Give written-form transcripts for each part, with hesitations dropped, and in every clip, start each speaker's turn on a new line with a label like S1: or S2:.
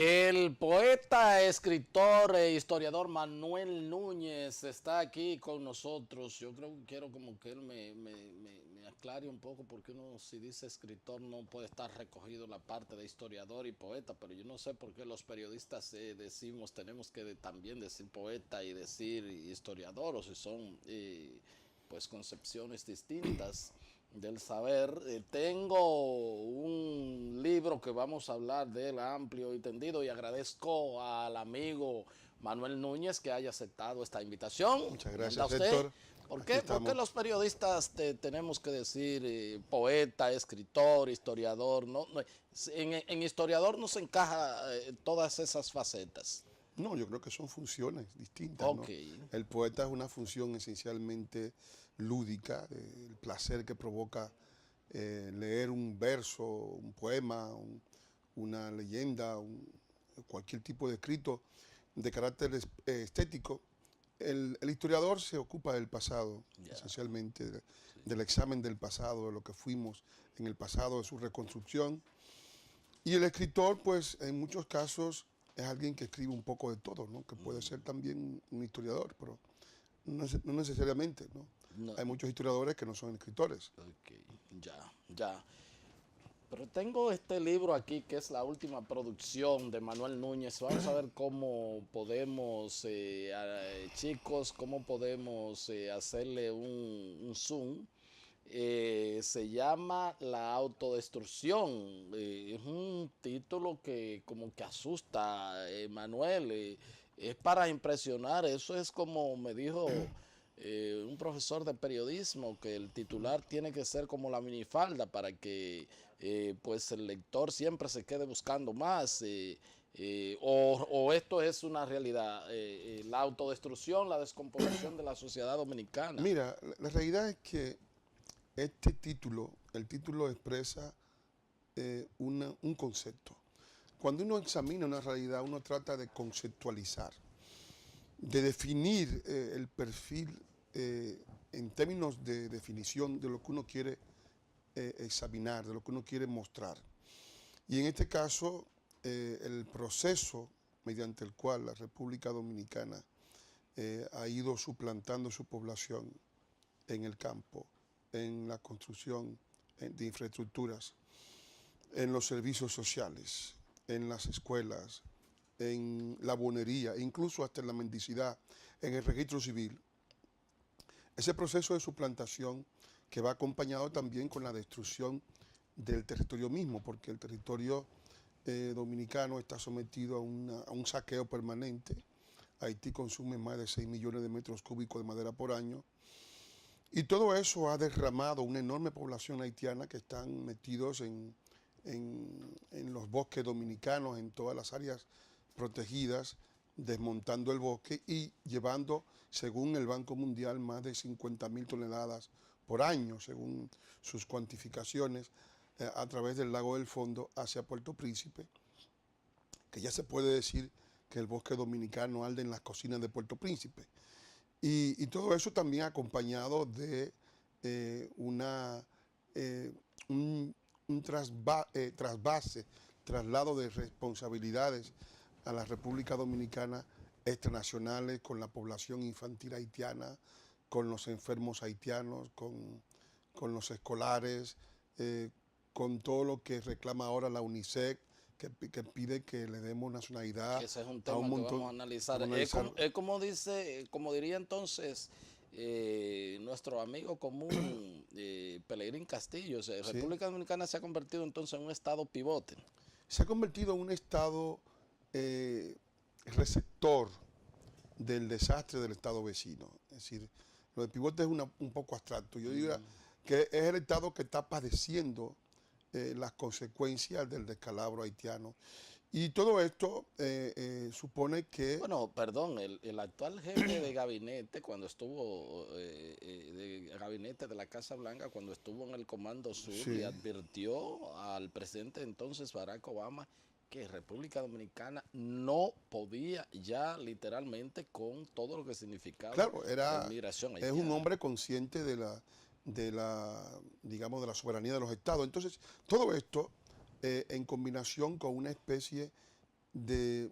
S1: El poeta, escritor e historiador Manuel Núñez está aquí con nosotros. Yo creo que quiero como que él me aclare un poco porque uno si dice escritor no puede estar recogido la parte de historiador y poeta, pero yo no sé por qué los periodistas decimos tenemos que también decir poeta y decir historiador o si son pues concepciones distintas del saber. Tengo un libro que vamos a hablar de él amplio y tendido y agradezco al amigo Manuel Núñez que haya aceptado esta invitación.
S2: Muchas
S1: ¿Cómo anda
S2: gracias,
S1: usted?
S2: Héctor.
S1: ¿Por
S2: Aquí
S1: qué? ¿Por qué
S2: estamos.
S1: los periodistas tenemos que decir poeta, escritor, historiador? En historiador no se encaja todas esas facetas.
S2: No, yo creo que son funciones distintas,
S1: Ok.
S2: ¿no? El poeta es una función esencialmente lúdica, el placer que provoca leer un verso, un poema, una leyenda, cualquier tipo de escrito de carácter estético. El historiador se ocupa del pasado, esencialmente,
S1: Sí.
S2: del examen del pasado, de lo que fuimos en el pasado, de su reconstrucción. Y el escritor, pues, en muchos casos es alguien que escribe un poco de todo, ¿no? Que puede ser también un historiador, pero no necesariamente, ¿no?
S1: No,
S2: Hay muchos historiadores que no son escritores.
S1: ok, ya. Pero tengo este libro aquí que es la última producción de Manuel Núñez. Vamos a ver cómo podemos, chicos, cómo podemos hacerle un zoom. Se llama La autodestrucción. Es un título que como que asusta, Manuel. Es para impresionar. Eso es como me dijo un profesor de periodismo, que el titular tiene que ser como la minifalda para que pues el lector siempre se quede buscando más. O esto es una realidad, la autodestrucción, la descomposición de la sociedad dominicana.
S2: Mira, la realidad es que este título, el título expresa un concepto. Cuando uno examina una realidad, uno trata de conceptualizar, de definir el perfil en términos de definición de lo que uno quiere examinar, de lo que uno quiere mostrar. Y en este caso, el proceso mediante el cual la República Dominicana ha ido suplantando su población en el campo, en la construcción de infraestructuras, en los servicios sociales, en las escuelas, en la bonería, incluso hasta en la mendicidad, en el registro civil. Ese proceso de suplantación que va acompañado también con la destrucción del territorio mismo, porque el territorio dominicano está sometido a un saqueo permanente. Haití consume más de 6 millones de metros cúbicos de madera por año. Y todo eso ha derramado una enorme población haitiana que están metidos en los bosques dominicanos, en todas las áreas protegidas, desmontando el bosque y llevando, según el Banco Mundial, más de 50.000 toneladas por año, según sus cuantificaciones, a través del lago del Fondo hacia Puerto Príncipe, que ya se puede decir que el bosque dominicano arde en las cocinas de Puerto Príncipe. Y todo eso también acompañado de un trasvase, traslado de responsabilidades a la República Dominicana extranacionales con la población infantil haitiana, con los enfermos haitianos, con los escolares, con todo lo que reclama ahora la UNICEF, que pide que le demos nacionalidad
S1: Ese es un
S2: a
S1: tema
S2: un
S1: que vamos a
S2: montón.
S1: analizar.
S2: Vamos a analizar.
S1: Es como dice, como diría entonces nuestro amigo común Pelegrín Castillo. O sea,
S2: Sí.
S1: República Dominicana se ha convertido entonces en un estado pivote.
S2: Se ha convertido en un estado receptor del desastre del estado vecino. Es decir, lo de pivote es un poco abstracto. Yo diría que es el estado que está padeciendo las consecuencias del descalabro haitiano. Y todo esto supone que...
S1: Bueno, perdón, el actual jefe de gabinete, cuando estuvo, de gabinete de la Casa Blanca, cuando estuvo en el Comando Sur, le
S2: Sí,
S1: advirtió al presidente entonces Barack Obama que República Dominicana no podía ya literalmente con todo lo que significaba
S2: claro,
S1: la inmigración
S2: es un
S1: haitiana.
S2: hombre consciente digamos, de la soberanía de los estados. Entonces, todo esto en combinación con una especie de,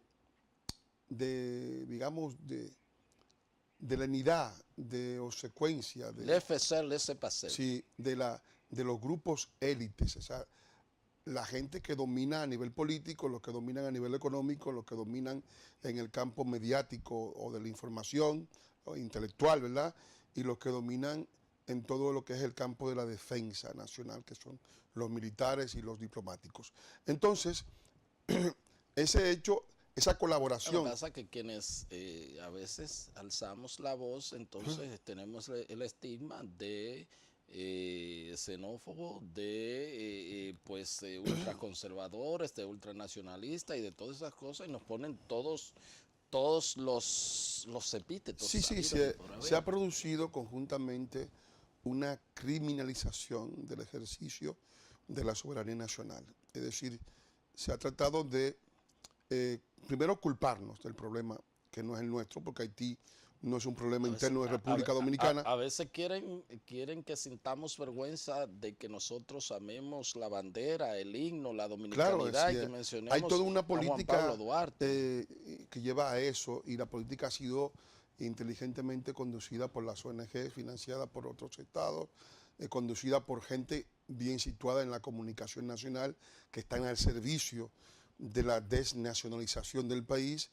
S2: digamos, de lenidad, de obsecuencia,
S1: Laissez-faire, laissez-passer.
S2: sí, de los grupos élites, o sea, la gente que domina a nivel político, los que dominan a nivel económico, los que dominan en el campo mediático o de la información o intelectual, ¿verdad? Y los que dominan en todo lo que es el campo de la defensa nacional, que son los militares y los diplomáticos. Entonces, ese hecho, esa colaboración.
S1: Lo que pasa es que quienes a veces alzamos la voz, entonces tenemos el estigma de xenófobo, de ultraconservadores, de ultranacionalistas y de todas esas cosas, y nos ponen todos los epítetos.
S2: Sí, sí, se ha producido conjuntamente una criminalización del ejercicio de la soberanía nacional. Es decir, se ha tratado de, primero, culparnos del problema que no es el nuestro, porque Haití no es un problema interno de República Dominicana.
S1: A veces quieren que sintamos vergüenza de que nosotros amemos la bandera, el himno, la dominicanidad,
S2: claro,
S1: y que mencionemos
S2: hay toda una
S1: a Juan
S2: política
S1: Pablo Duarte.
S2: que lleva a eso, y la política ha sido inteligentemente conducida por las ONG, financiada por otros estados, conducida por gente bien situada en la comunicación nacional, que están al servicio de la desnacionalización del país,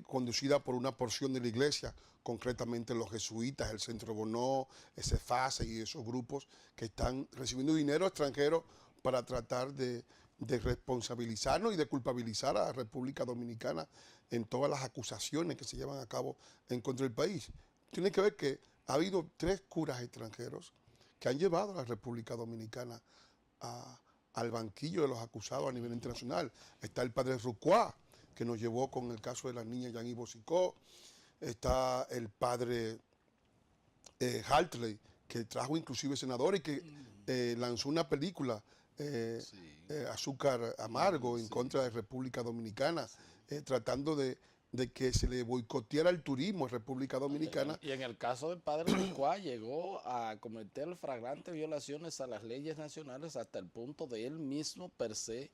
S2: conducida por una porción de la iglesia, concretamente los jesuitas, el Centro Bonó, ese FASE y esos grupos que están recibiendo dinero extranjero para tratar de responsabilizarnos y de culpabilizar a la República Dominicana en todas las acusaciones que se llevan a cabo en contra del país. Tiene que ver que ha habido 3 curas extranjeros que han llevado a la República Dominicana al banquillo de los acusados a nivel internacional. Está el padre Rucuá, que nos llevó con el caso de la niña Yanni Bosicó. Está el padre Hartley, que trajo inclusive senador y que lanzó una película, Azúcar Amargo, en contra de República Dominicana, tratando de que se le boicoteara el turismo en República Dominicana.
S1: Y en el caso del padre Rucuá llegó a cometer flagrantes violaciones a las leyes nacionales hasta el punto de él mismo per se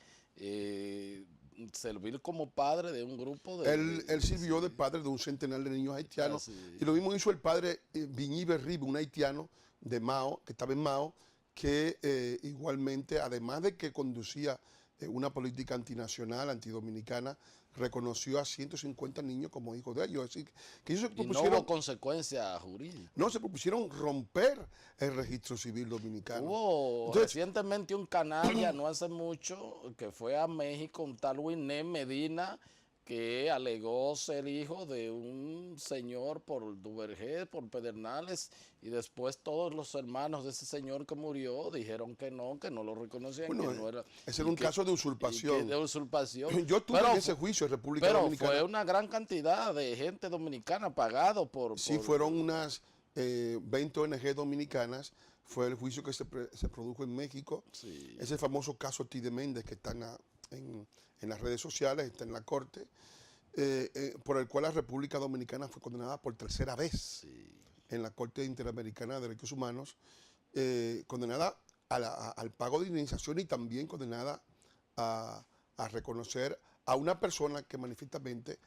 S1: servir como padre de un grupo de...
S2: Él sirvió de padre de un centenar de niños haitianos. Y lo mismo hizo el padre Viñí Berribe, un haitiano de Mao, que estaba en Mao, que igualmente, además de que conducía una política antinacional, antidominicana, reconoció a 150 niños como hijos de ellos. Es decir, que ellos se propusieron,
S1: no hubo consecuencia jurídica.
S2: No, se propusieron romper el registro civil dominicano.
S1: Hubo recientemente un canalla, no hace mucho, que fue a México, un tal Winé Medina, que alegó ser hijo de un señor por Duvergé, por Pedernales, y después todos los hermanos de ese señor que murió dijeron que no lo reconocían,
S2: bueno,
S1: que no era.
S2: Ese era un caso de usurpación.
S1: De usurpación.
S2: Yo estuve en ese juicio en República Dominicana.
S1: Pero fue una gran cantidad de gente dominicana pagado por...
S2: Sí, fueron unas 20 ONG dominicanas. Fue el juicio que se produjo en México.
S1: Sí.
S2: Ese famoso caso Tide Méndez, que está en las redes sociales, está en la corte, por el cual la República Dominicana fue condenada por 3ª vez en la Corte Interamericana de Derechos Humanos, condenada al pago de indemnización y también condenada a reconocer a una persona que manifiestamente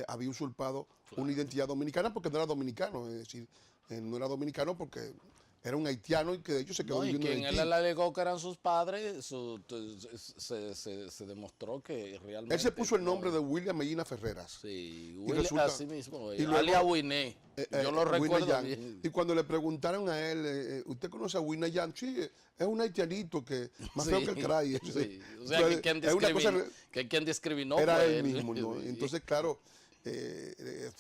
S2: había usurpado una identidad dominicana porque no era dominicano, es decir, no era dominicano porque era un haitiano y que de hecho se quedó viviendo en Haití.
S1: Y quien él alegó que eran sus padres, se demostró que realmente...
S2: Él se puso el nombre de William Medina Ferreras.
S1: Sí, William, así mismo,
S2: alias
S1: Winé. Yo lo recuerdo bien.
S2: Y cuando le preguntaron a él, ¿usted conoce a Winé Yan? Sí, es un haitianito que más feo que el cray.
S1: Sí. O sea, que quien discriminó
S2: era
S1: fue
S2: él mismo, ¿no? Entonces, claro,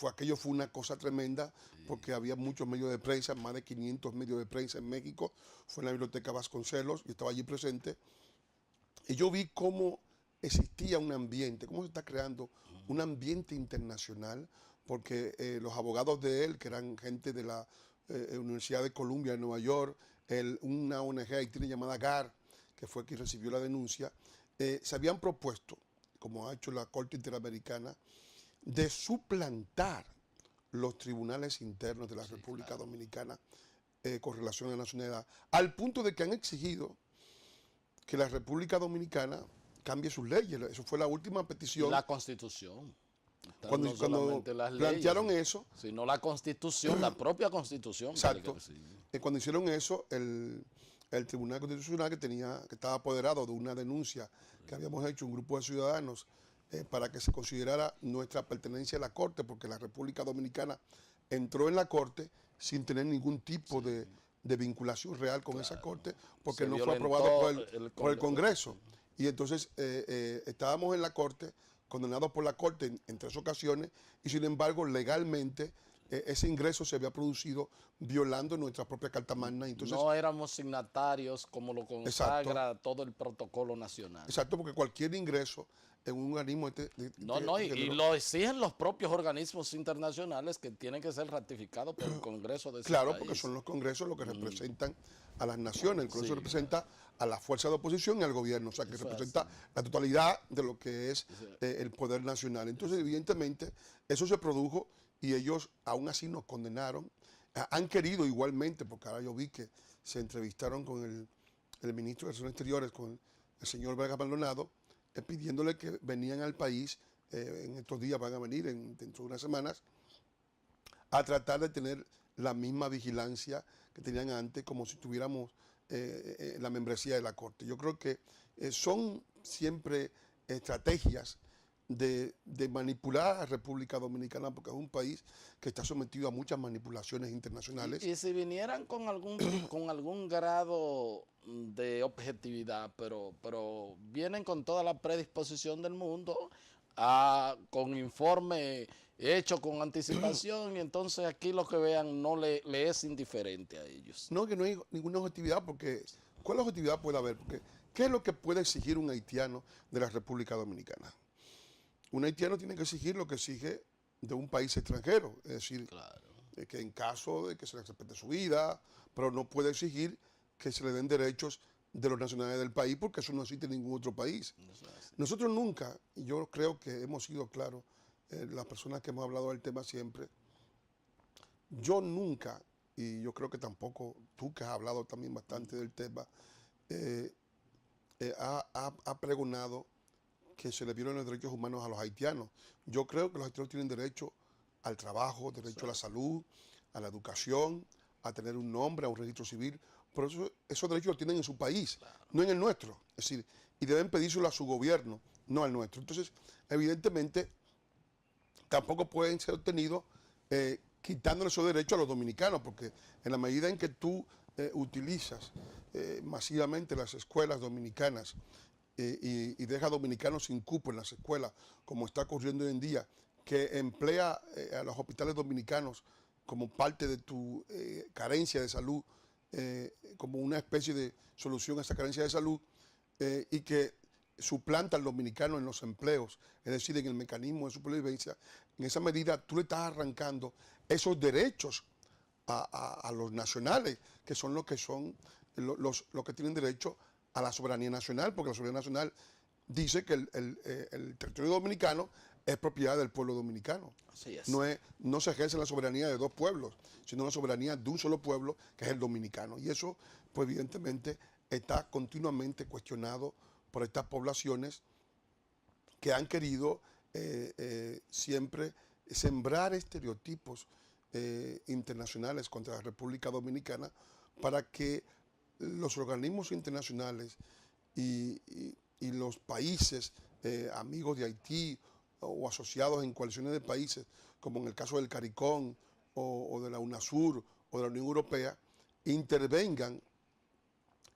S2: aquello fue una cosa tremenda, porque había muchos medios de prensa, más de 500 medios de prensa en México. Fue en la Biblioteca Vasconcelos, yo estaba allí presente, y yo vi cómo existía un ambiente, cómo se está creando un ambiente internacional, porque los abogados de él, que eran gente de la Universidad de Columbia en Nueva York, una ONG haitiana llamada GAR, que fue quien recibió la denuncia, se habían propuesto, como ha hecho la Corte Interamericana, de suplantar los tribunales internos de la República Dominicana con relación a la nacionalidad, al punto de que han exigido que la República Dominicana cambie sus leyes. Eso fue la última
S1: Y
S2: petición.
S1: la Constitución. Están
S2: Cuando,
S1: no
S2: cuando
S1: solamente las
S2: plantearon
S1: leyes,
S2: eso,
S1: sino la Constitución, la propia Constitución. Tiene que
S2: exacto,
S1: decir.
S2: cuando hicieron eso, el Tribunal Constitucional que estaba apoderado de una denuncia que habíamos hecho un grupo de ciudadanos para que se considerara nuestra pertenencia a la Corte, porque la República Dominicana entró en la Corte sin tener ningún tipo de vinculación real con esa Corte, porque
S1: Se
S2: no fue
S1: violentó
S2: aprobado por el
S1: el
S2: Congreso. Y entonces estábamos en la Corte, condenados por la Corte en 3 ocasiones, y sin embargo legalmente ese ingreso se había producido violando nuestra propia Carta Magna. Entonces,
S1: no éramos signatarios como lo consagra
S2: exacto,
S1: todo el protocolo nacional.
S2: exacto, porque cualquier ingreso en un organismo
S1: No, y lo exigen los propios organismos internacionales que tienen que ser ratificados por el Congreso de ese
S2: claro,
S1: país.
S2: porque son los congresos los que representan a las naciones. El Congreso
S1: Sí,
S2: representa a la fuerza de oposición y al gobierno, o sea, que
S1: Eso
S2: representa
S1: así.
S2: la totalidad de lo que es el poder nacional. Entonces, evidentemente, eso se produjo y ellos aún así nos condenaron. Han querido igualmente, porque ahora yo vi que se entrevistaron con el ministro de Relaciones Exteriores, con el señor Vargas Maldonado, pidiéndole que venían al país, en estos días van a venir, dentro de unas semanas, a tratar de tener la misma vigilancia que tenían antes, como si tuviéramos la membresía de la Corte. Yo creo que son siempre estrategias de manipular a la República Dominicana, porque es un país que está sometido a muchas manipulaciones internacionales.
S1: Y si vinieran con algún, con algún grado de objetividad, pero vienen con toda la predisposición del mundo, con informe hecho con anticipación, y entonces aquí lo que vean no le es indiferente a ellos.
S2: No, que no hay ninguna objetividad, porque ¿cuál objetividad puede haber? Porque ¿qué es lo que puede exigir un haitiano de la República Dominicana? Un haitiano tiene que exigir lo que exige de un país extranjero, es decir,
S1: Claro.
S2: que en caso de que se le respete su vida, pero no puede exigir que se le den derechos de los nacionales del país, porque eso no existe en ningún otro país. Nosotros nunca, y yo creo que hemos sido claros, las personas que hemos hablado del tema siempre, yo nunca, y yo creo que tampoco tú que has hablado también bastante del tema, ha pregonado que se le violen los derechos humanos a los haitianos. Yo creo que los haitianos tienen derecho al trabajo, derecho a la salud, a la educación, a tener un nombre, a un registro civil. Por eso esos derechos los tienen en su país, no en el nuestro. Es decir, y deben pedírselo a su gobierno, no al nuestro. Entonces, evidentemente, tampoco pueden ser obtenidos quitándole esos derechos a los dominicanos, porque en la medida en que tú utilizas masivamente las escuelas dominicanas y deja dominicanos sin cupo en las escuelas, como está ocurriendo hoy en día, que emplea a los hospitales dominicanos como parte de tu carencia de salud, como una especie de solución a esa carencia de salud, y que suplanta al dominicano en los empleos, es decir, en el mecanismo de supervivencia. En esa medida tú le estás arrancando esos derechos a los nacionales, que son los que tienen derecho a la soberanía nacional, porque la soberanía nacional dice que el territorio dominicano es propiedad del pueblo dominicano.
S1: Así es.
S2: No se ejerce la soberanía de 2 pueblos, sino la soberanía de un solo pueblo, que es el dominicano. Y eso, pues evidentemente, está continuamente cuestionado por estas poblaciones que han querido siempre sembrar estereotipos internacionales contra la República Dominicana para que los organismos internacionales y los países amigos de Haití o asociados en coaliciones de países, como en el caso del CARICOM o de la UNASUR o de la Unión Europea, intervengan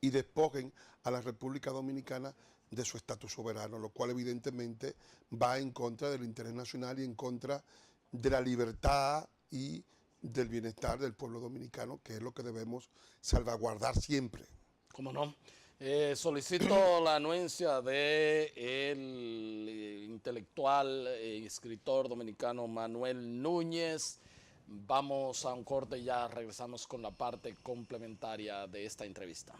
S2: y despojen a la República Dominicana de su estatus soberano, lo cual evidentemente va en contra del interés nacional y en contra de la libertad y del bienestar del pueblo dominicano, que es lo que debemos salvaguardar siempre.
S1: ¿Cómo no? Solicito la anuencia de el intelectual escritor dominicano Manuel Núñez. Vamos a un corte y ya regresamos con la parte complementaria de esta entrevista.